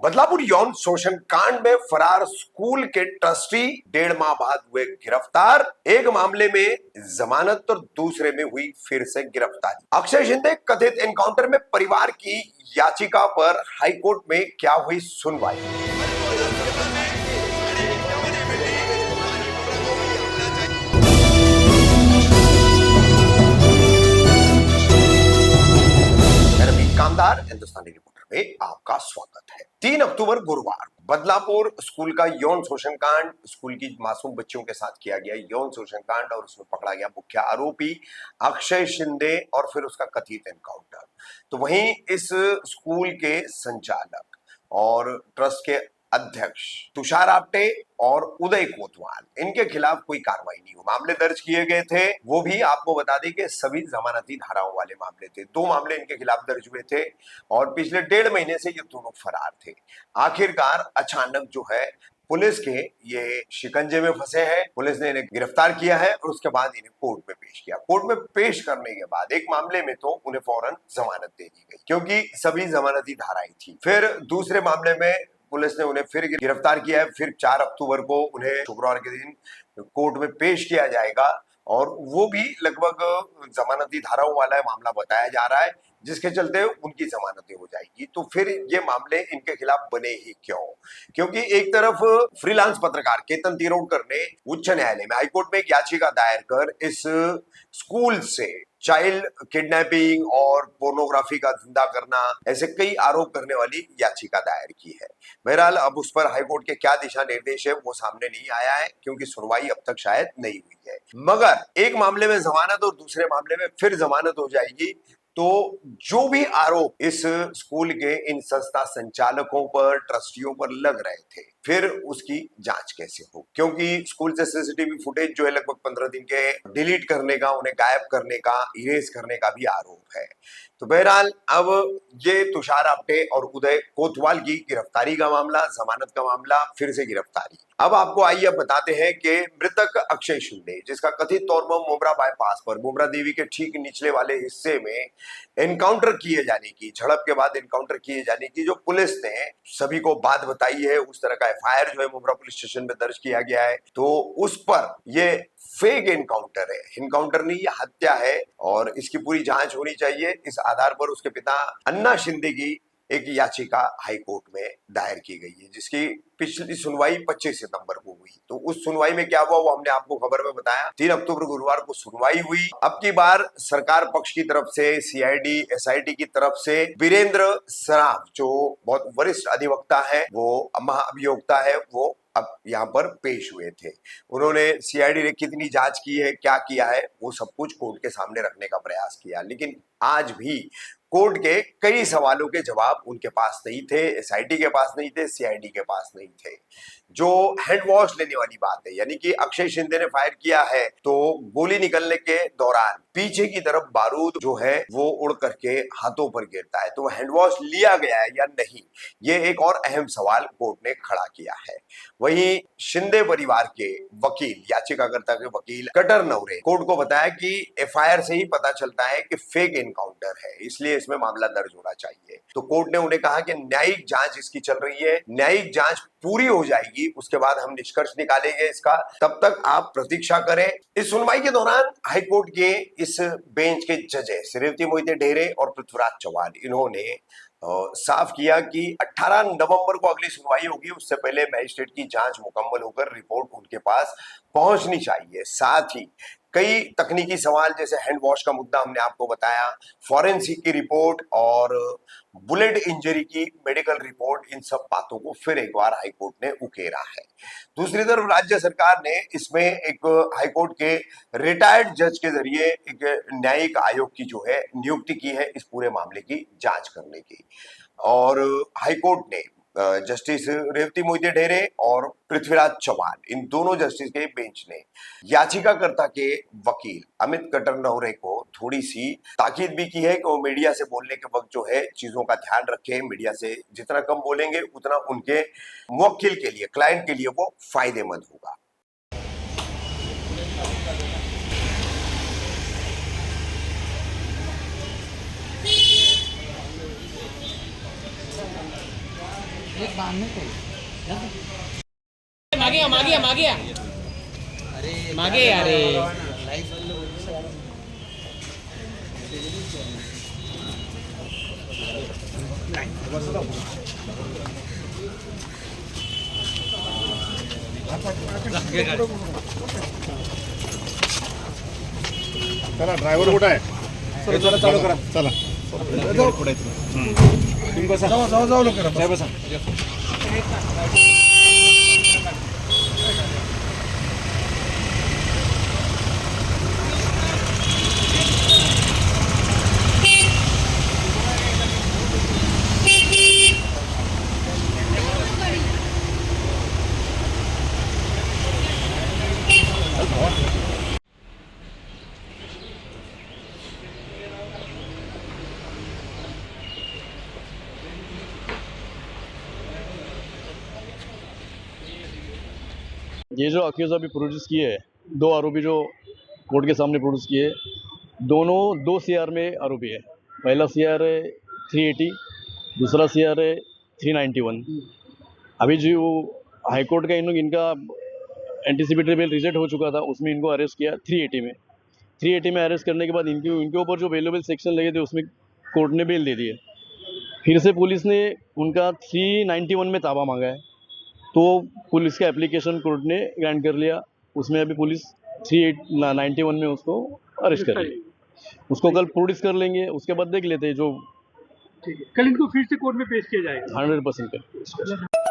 बदलापुर यौन शोषण कांड में फरार स्कूल के ट्रस्टी 1.5 माह बाद हुए गिरफ्तार। एक मामले में जमानत और दूसरे में हुई फिर से गिरफ्तारी। अक्षय शिंदे कथित एनकाउंटर में परिवार की याचिका पर हाईकोर्ट में क्या हुई सुनवाई। कामदार हिंदुस्तानी रिपोर्टर में आपका स्वागत है। 3 अक्टूबर गुरुवार बदलापुर स्कूल का यौन शोषण कांड, स्कूल की मासूम बच्चियों के साथ किया गया यौन शोषण कांड और उसमें पकड़ा गया मुख्य आरोपी अक्षय शिंदे और फिर उसका कथित एनकाउंटर। तो वहीं इस स्कूल के संचालक और ट्रस्ट के अध्यक्ष तुषार आप्टे और उदय कोतवाल, इनके खिलाफ कोई कार्रवाई नहीं हुई। मामले दर्ज किए गए थे, वो भी आपको बता दें कि सभी जमानती धाराओं वाले मामले थे। 2 मामले इनके खिलाफ दर्ज हुए थे और पिछले 1.5 महीने से ये दोनों फरार थे। आखिरकार अचानक जो है पुलिस के ये शिकंजे में फंसे हैं। पुलिस ने इन्हें गिरफ्तार किया है और उसके बाद इन्हें कोर्ट में पेश किया। कोर्ट में पेश करने के बाद एक मामले में तो उन्हें फौरन जमानत दे दी गई क्योंकि सभी जमानती धाराएं थी। फिर दूसरे मामले में पुलिस ने उन्हें फिर गिरफ्तार किया है। फिर 4 अक्टूबर को उन्हें शुक्रवार के दिन कोर्ट में पेश किया जाएगा और वो भी लगभग जमानती धाराओं वाला मामला बताया जा रहा है, जिसके चलते उनकी जमानतें हो जाएगी। तो फिर ये मामले इनके खिलाफ बने ही क्यों? क्योंकि एक तरफ फ्रीलांस पत्रकार केतन तिरोडकर ने उच्च न्यायालय में हाईकोर्ट में एक याचिका दायर कर इस स्कूल से चाइल्ड किडनैपिंग और पोर्नोग्राफी का धंधा करना, ऐसे कई आरोप करने वाली याचिका दायर की है। बहरहाल अब उस पर हाईकोर्ट के क्या दिशा निर्देश है वो सामने नहीं आया है क्योंकि सुनवाई अब तक शायद नहीं हुई है। मगर एक मामले में जमानत और दूसरे मामले में फिर जमानत हो जाएगी तो जो भी आरोप इस स्कूल के इन संस्था संचालकों पर, ट्रस्टियों पर लग रहे थे, फिर उसकी जांच कैसे हो? क्योंकि स्कूल से सीसीटीवी फुटेज जो है लगभग 15 दिन के डिलीट करने का, उन्हें गायब करने का, इरेज करने का भी आरोप है। तो बहरहाल अब ये तुषार आप्टे और उदय कोतवाल की गिरफ्तारी का मामला, जमानत का मामला, फिर से गिरफ्तारी। अब आपको आइए बताते हैं कि मृतक अक्षय शिंदे, जिसका कथित तौर पर मुब्रा बाईपास पर मुब्रा देवी के ठीक निचले वाले हिस्से में एनकाउंटर किए जाने की, झड़प के बाद एनकाउंटर किए जाने की जो पुलिस ने सभी को बात बताई है, उस तरह का एफआईआर जो है मुब्रा पुलिस स्टेशन में दर्ज किया गया है। तो उस पर ये फेक एनकाउंटर है, एनकाउंटर नहीं, ये हत्या है और इसकी पूरी जांच होनी चाहिए। इस आधार पर उसके पिता अन्ना शिंदे की एक याचिका हाईकोर्ट में दायर की गई है, जिसकी पिछली सुनवाई 25 सितंबर को हुई। तो उस सुनवाई में क्या हुआ वो हमने आपको खबर में बताया। 3 अक्टूबर गुरुवार को सुनवाई हुई। अब की बार सरकार पक्ष की तरफ से, सीआईडी, एसआईटी की तरफ से वीरेंद्र सराफ जो बहुत वरिष्ठ अधिवक्ता है, वो महाअभियोक्ता है, वो अब यहाँ पर पेश हुए थे। उन्होंने सीआईडी ने कितनी जांच की है, क्या किया है, वो सब कुछ कोर्ट के सामने रखने का प्रयास किया। लेकिन आज भी कोर्ट के कई सवालों के जवाब उनके पास नहीं थे, एसआईटी के पास नहीं थे, सीआईडी के पास नहीं थे। जो हैंड वॉश लेने वाली बात है, यानी कि अक्षय शिंदे ने फायर किया है तो गोली निकलने के दौरान पीछे की तरफ बारूद जो है वो उड़ करके हाथों पर गिरता है, तो हैंड वॉश लिया गया है या नहीं, ये एक और अहम सवाल कोर्ट ने खड़ा किया है। वहीं शिंदे परिवार के वकील, याचिकाकर्ता के वकील कटर नवरे कोर्ट को बताया कि एफआईआर से ही पता चलता है कि फेक एनकाउंटर है, इसलिए इसमें मामला दर्ज होना चाहिए। तो कोर्ट ने उन्हें कहा कि न्यायिक जांच इसकी चल रही है, न्यायिक जांच पूरी हो जाएगी, उसके बाद हम निष्कर्ष निकालेंगे इसका, तब तक आप प्रतीक्षा करें। इस सुनवाई के दौरान हाईकोर्ट के इस बेंच के जजेस रेवती मोहिते ढेरे और पृथ्वीराज चौहान, इन्होंने साफ किया कि 18 नवंबर को अगली सुनवाई होगी, उससे पहले मजिस्ट्रेट की जांच मुकम्मल होकर रिपोर्ट उनके पास पहुंचनी चाहिए। साथ ही कई तकनीकी सवाल जैसे हैंड वॉश का मुद्दा हमने आपको बताया, फॉरेंसिक की रिपोर्ट और बुलेट इंजरी की मेडिकल रिपोर्ट, इन सब बातों को फिर एक बार हाईकोर्ट ने उकेरा है। दूसरी तरफ राज्य सरकार ने इसमें एक हाईकोर्ट के रिटायर्ड जज के जरिए एक न्यायिक आयोग की जो है नियुक्ति की है इस पूरे मामले की जांच करने की। और हाईकोर्ट ने जस्टिस रेवती मोहिते ढेरे और पृथ्वीराज चौहान, इन दोनों जस्टिस के बेंच ने याचिकाकर्ता के वकील अमित कटर नवरे को थोड़ी सी ताकीद भी की है कि वो मीडिया से बोलने के वक्त जो है चीजों का ध्यान रखें, मीडिया से जितना कम बोलेंगे उतना उनके मुवक्किल के लिए, क्लाइंट के लिए वो फायदेमंद होगा। मागे मागे मागे मागे अरे चला ड्रायव्हर कुठं आहे चला चालू करा चला पुढे तुम्ही बसा जाऊ जाऊ लवकर साहेब बसा ये जो अक्यूज अभी प्रोड्यूस किए हैं, दो आरोपी जो कोर्ट के सामने प्रोड्यूस किए, दोनों 2 CR में आरोपी है। पहला CR है 380, दूसरा CR है 391। अभी जो हाईकोर्ट का इनका एंटीसिपेटरी बेल रिजेक्ट हो चुका था, उसमें इनको अरेस्ट किया 380 में। 380 में अरेस्ट करने के बाद इनके ऊपर जो बेलेबल सेक्शन लगे थे उसमें कोर्ट ने बेल दे दिए। फिर से पुलिस ने उनका 391 में ताबा मांगा है, तो पुलिस का एप्लीकेशन कोर्ट ने ग्रांट कर लिया। उसमें अभी पुलिस 391 में उसको अरेस्ट कर रही है। उसको कल प्रोड्यूस कर लेंगे, उसके बाद देख लेते हैं जो ठीक है, कल इनको फिर से कोर्ट में पेश किया जाएगा। 100% कर